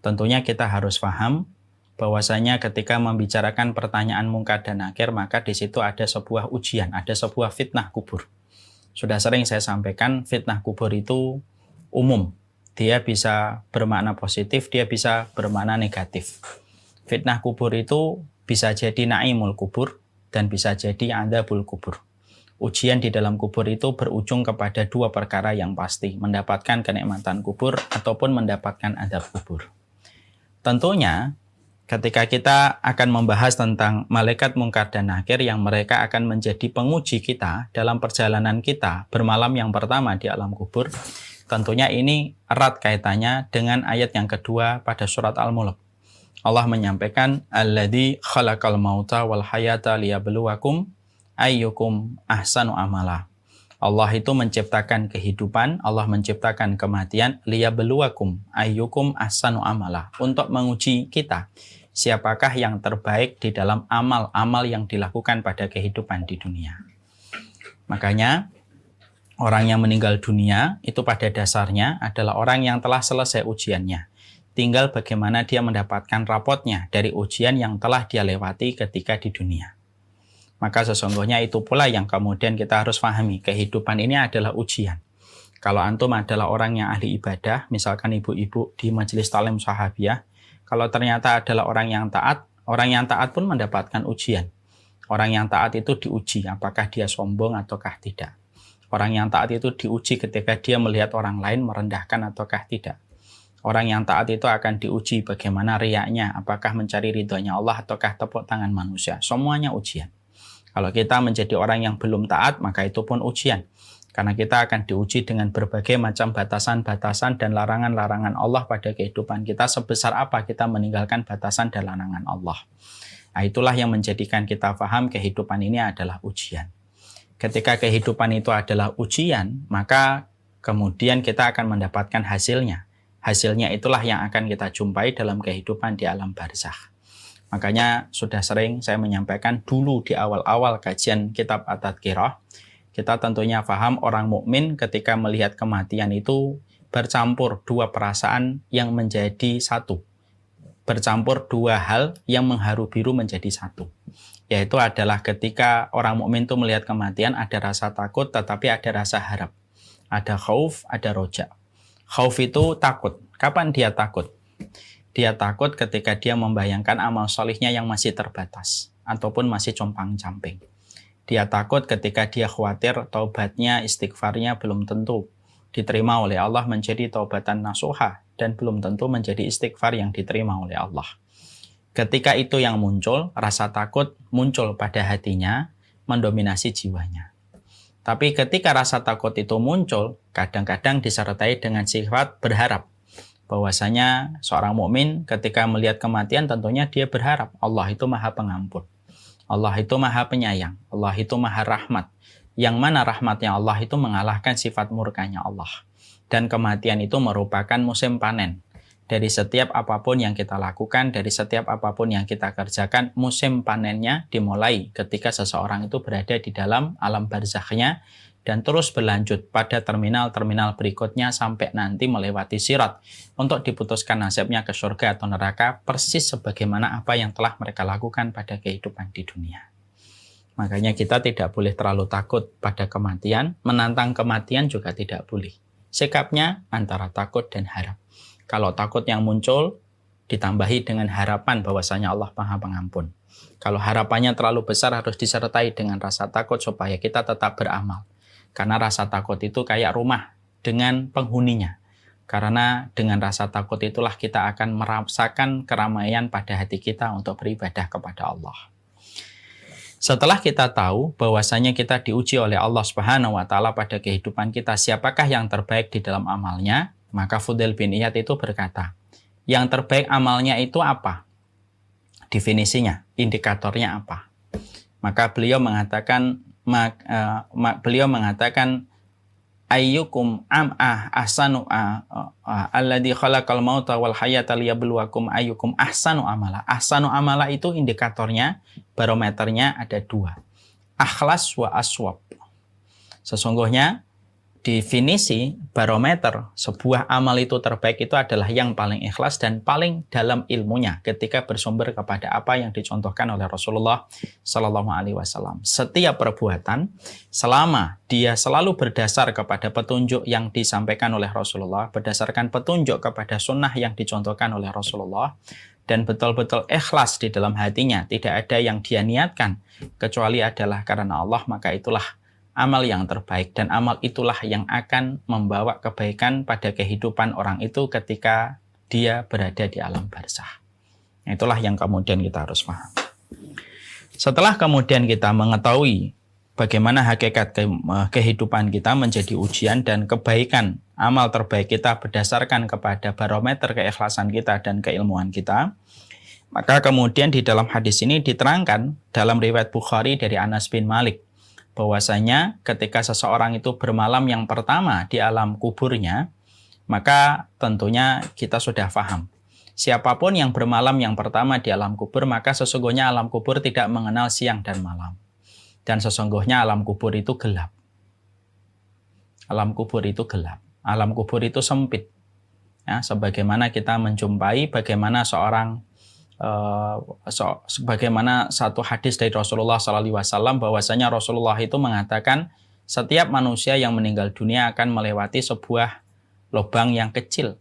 Tentunya kita harus paham bahwasanya ketika membicarakan pertanyaan mungkar dan nakir, maka di situ ada sebuah ujian, ada sebuah fitnah kubur. Sudah sering saya sampaikan, fitnah kubur itu umum. Dia bisa bermakna positif, dia bisa bermakna negatif. Fitnah kubur itu bisa jadi naimul kubur dan bisa jadi adzabul kubur. Ujian di dalam kubur itu berujung kepada dua perkara yang pasti, mendapatkan kenikmatan kubur ataupun mendapatkan adzab kubur. Tentunya ketika kita akan membahas tentang malaikat mungkar dan nakir yang mereka akan menjadi penguji kita dalam perjalanan kita bermalam yang pertama di alam kubur, tentunya ini erat kaitannya dengan ayat yang kedua pada surat Al-Mulk. Allah menyampaikan, Alladzi khalaqal mauta wal hayata liyabluwakum ayyukum ahsanu amala. Allah itu menciptakan kehidupan, Allah menciptakan kematian, liyabluwakum ayyukum ahsanu amala, untuk menguji kita siapakah yang terbaik di dalam amal-amal yang dilakukan pada kehidupan di dunia. Makanya orang yang meninggal dunia itu pada dasarnya adalah orang yang telah selesai ujiannya. Tinggal bagaimana dia mendapatkan rapotnya dari ujian yang telah dia lewati ketika di dunia. Maka sesungguhnya itu pula yang kemudian kita harus pahami. Kehidupan ini adalah ujian. Kalau antum adalah orang yang ahli ibadah, misalkan ibu-ibu di majelis talim sahabiah, kalau ternyata adalah orang yang taat pun mendapatkan ujian. Orang yang taat itu diuji, apakah dia sombong ataukah tidak. Orang yang taat itu diuji ketika dia melihat orang lain merendahkan ataukah tidak. Orang yang taat itu akan diuji bagaimana riyaknya, apakah mencari ridhonya Allah ataukah tepuk tangan manusia. Semuanya ujian. Kalau kita menjadi orang yang belum taat, maka itu pun ujian. Karena kita akan diuji dengan berbagai macam batasan-batasan dan larangan-larangan Allah pada kehidupan kita, sebesar apa kita meninggalkan batasan dan larangan Allah. Nah, itulah yang menjadikan kita paham kehidupan ini adalah ujian. Ketika kehidupan itu adalah ujian, maka kemudian kita akan mendapatkan hasilnya. Hasilnya itulah yang akan kita jumpai dalam kehidupan di alam barzakh. Makanya sudah sering saya menyampaikan dulu di awal-awal kajian kitab At-Tadhkirah, kita tentunya paham orang mukmin ketika melihat kematian itu bercampur dua perasaan yang menjadi satu. Bercampur dua hal yang mengharu biru menjadi satu. Yaitu adalah ketika orang mukmin itu melihat kematian ada rasa takut tetapi ada rasa harap. Ada khauf, ada roja. Khauf itu takut. Kapan dia takut? Dia takut ketika dia membayangkan amal solihnya yang masih terbatas ataupun masih compang-camping. Dia takut ketika dia khawatir taubatnya, istighfarnya belum tentu diterima oleh Allah menjadi taubatan nasuha dan belum tentu menjadi istighfar yang diterima oleh Allah. Ketika itu yang muncul, rasa takut muncul pada hatinya, mendominasi jiwanya. Tapi ketika rasa takut itu muncul, kadang-kadang disertai dengan sifat berharap. Bahwasanya seorang mukmin ketika melihat kematian tentunya dia berharap Allah itu Maha Pengampun. Allah itu Maha Penyayang. Allah itu Maha Rahmat. Yang mana rahmatnya Allah itu mengalahkan sifat murkanya Allah. Dan kematian itu merupakan musim panen. Dari setiap apapun yang kita lakukan, dari setiap apapun yang kita kerjakan, musim panennya dimulai ketika seseorang itu berada di dalam alam barzakhnya dan terus berlanjut pada terminal-terminal berikutnya sampai nanti melewati sirat untuk diputuskan nasibnya ke surga atau neraka persis sebagaimana apa yang telah mereka lakukan pada kehidupan di dunia. Makanya kita tidak boleh terlalu takut pada kematian, menantang kematian juga tidak boleh. Sikapnya antara takut dan harap. Kalau takut yang muncul ditambahi dengan harapan bahwasanya Allah Maha Pengampun. Kalau harapannya terlalu besar harus disertai dengan rasa takut supaya kita tetap beramal. Karena rasa takut itu kayak rumah dengan penghuninya. Karena dengan rasa takut itulah kita akan merasakan keramaian pada hati kita untuk beribadah kepada Allah. Setelah kita tahu bahwasanya kita diuji oleh Allah Subhanahu wa taala pada kehidupan kita, siapakah yang terbaik di dalam amalnya? Maka Fudail bin Iyad itu berkata, yang terbaik amalnya itu apa? Definisinya, indikatornya apa? Maka beliau mengatakan ayyukum ahsanu alladzi khalaqal mauta wal hayata liyabluwakum ayyukum ahsanu amala. Ahsanu amala itu indikatornya, barometernya ada dua. Akhlas wa aswab. Sesungguhnya definisi barometer sebuah amal itu terbaik itu adalah yang paling ikhlas dan paling dalam ilmunya ketika bersumber kepada apa yang dicontohkan oleh Rasulullah Shallallahu Alaihi Wasallam. Setiap perbuatan selama dia selalu berdasar kepada petunjuk yang disampaikan oleh Rasulullah, berdasarkan petunjuk kepada sunnah yang dicontohkan oleh Rasulullah, dan betul-betul ikhlas di dalam hatinya, tidak ada yang dia niatkan kecuali adalah karena Allah, maka itulah amal yang terbaik, dan amal itulah yang akan membawa kebaikan pada kehidupan orang itu ketika dia berada di alam barzah. Itulah yang kemudian kita harus paham. Setelah kemudian kita mengetahui bagaimana hakikat kehidupan kita menjadi ujian dan kebaikan amal terbaik kita berdasarkan kepada barometer keikhlasan kita dan keilmuan kita, maka kemudian di dalam hadis ini diterangkan dalam riwayat Bukhari dari Anas bin Malik bahwasanya ketika seseorang itu bermalam yang pertama di alam kuburnya, maka tentunya kita sudah paham. Siapapun yang bermalam yang pertama di alam kubur, maka sesungguhnya alam kubur tidak mengenal siang dan malam. Dan sesungguhnya alam kubur itu gelap. Alam kubur itu gelap. Alam kubur itu sempit. Ya, sebagaimana kita menjumpai bagaimana sebagaimana satu hadis dari Rasulullah SAW bahwasanya Rasulullah itu mengatakan setiap manusia yang meninggal dunia akan melewati sebuah lubang yang kecil.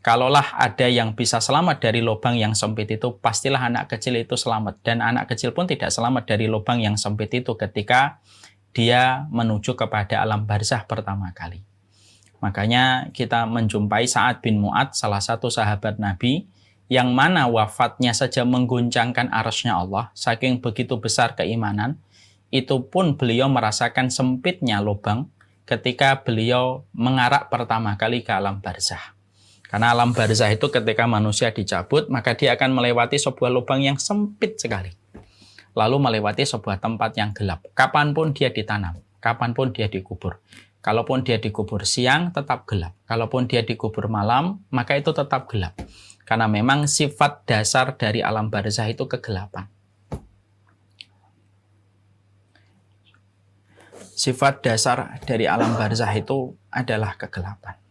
Kalaulah ada yang bisa selamat dari lubang yang sempit itu, pastilah anak kecil itu selamat. Dan anak kecil pun tidak selamat dari lubang yang sempit itu ketika dia menuju kepada alam barzah pertama kali. Makanya kita menjumpai Sa'ad bin Mu'adz, salah satu sahabat Nabi, yang mana wafatnya saja mengguncangkan arasy-Nya Allah, saking begitu besar keimanan, itu pun beliau merasakan sempitnya lubang ketika beliau mengarak pertama kali ke alam barzah. Karena alam barzah itu ketika manusia dicabut, maka dia akan melewati sebuah lubang yang sempit sekali. Lalu melewati sebuah tempat yang gelap. Kapanpun dia ditanam, kapanpun dia dikubur. Kalaupun dia dikubur siang, tetap gelap. Kalaupun dia dikubur malam, maka itu tetap gelap. Karena memang sifat dasar dari alam barzah itu kegelapan. Sifat dasar dari alam barzah itu adalah kegelapan.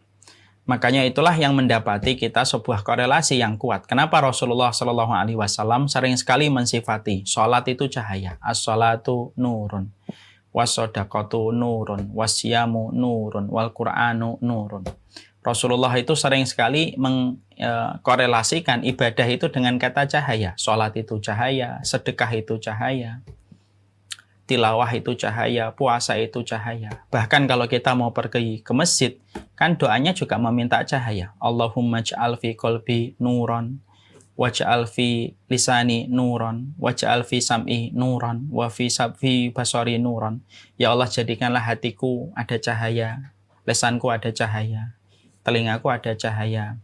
Makanya itulah yang mendapati kita sebuah korelasi yang kuat. Kenapa Rasulullah Shallallahu Alaihi Wasallam sering sekali mensifati sholat itu cahaya, as-sholatu nurun, was-sodaqatu nurun, was-siyamu nurun, wal-Qur'anu nurun. Rasulullah itu sering sekali mengkorelasikan ibadah itu dengan kata cahaya. Sholat itu cahaya, sedekah itu cahaya, tilawah itu cahaya, puasa itu cahaya. Bahkan kalau kita mau pergi ke masjid, kan doanya juga meminta cahaya. Allahumma ja'al fi qalbi nuran, waj'al fi lisani nuran, waj'al fi sam'i nuran, wa fi basari nuran. Ya Allah, jadikanlah hatiku ada cahaya, lisanku ada cahaya, telingaku ada cahaya,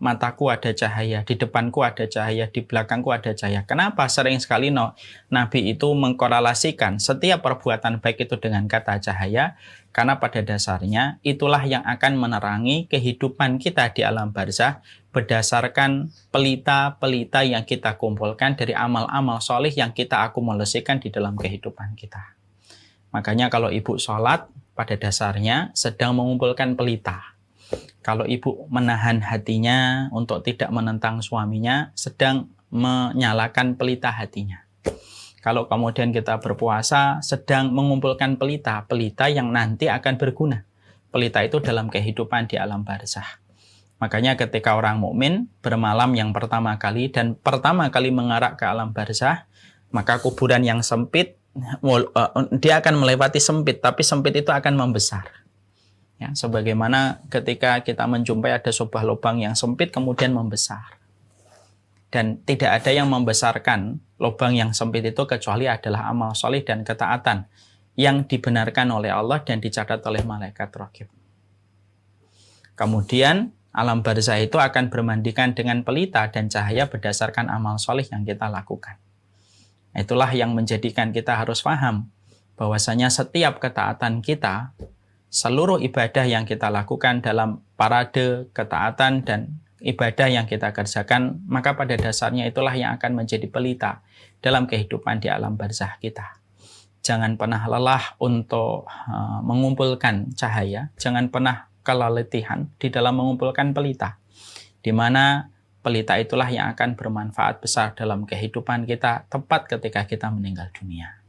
mataku ada cahaya, di depanku ada cahaya, di belakangku ada cahaya. Kenapa sering sekali Nabi itu mengkorelasikan setiap perbuatan baik itu dengan kata cahaya? Karena pada dasarnya itulah yang akan menerangi kehidupan kita di alam barzah berdasarkan pelita-pelita yang kita kumpulkan dari amal-amal solih yang kita akumulasikan di dalam kehidupan kita. Makanya kalau ibu sholat, pada dasarnya sedang mengumpulkan pelita. Kalau ibu menahan hatinya untuk tidak menentang suaminya, sedang menyalakan pelita hatinya. Kalau kemudian kita berpuasa, sedang mengumpulkan pelita yang nanti akan berguna. Pelita itu dalam kehidupan di alam barzah. Makanya ketika orang mukmin bermalam yang pertama kali dan pertama kali mengarak ke alam barzah, maka kuburan yang sempit, dia akan melewati sempit, tapi sempit itu akan membesar. Ya, sebagaimana ketika kita menjumpai ada sebuah lubang yang sempit kemudian membesar. Dan tidak ada yang membesarkan lubang yang sempit itu kecuali adalah amal soleh dan ketaatan yang dibenarkan oleh Allah dan dicatat oleh malaikat raqib. Kemudian alam barzah itu akan bermandikan dengan pelita dan cahaya berdasarkan amal soleh yang kita lakukan. Itulah yang menjadikan kita harus paham bahwasanya setiap ketaatan kita, seluruh ibadah yang kita lakukan dalam parade ketaatan dan ibadah yang kita kerjakan, maka pada dasarnya itulah yang akan menjadi pelita dalam kehidupan di alam barzah kita. Jangan pernah lelah untuk mengumpulkan cahaya, jangan pernah keletihan di dalam mengumpulkan pelita, di mana pelita itulah yang akan bermanfaat besar dalam kehidupan kita tepat ketika kita meninggal dunia.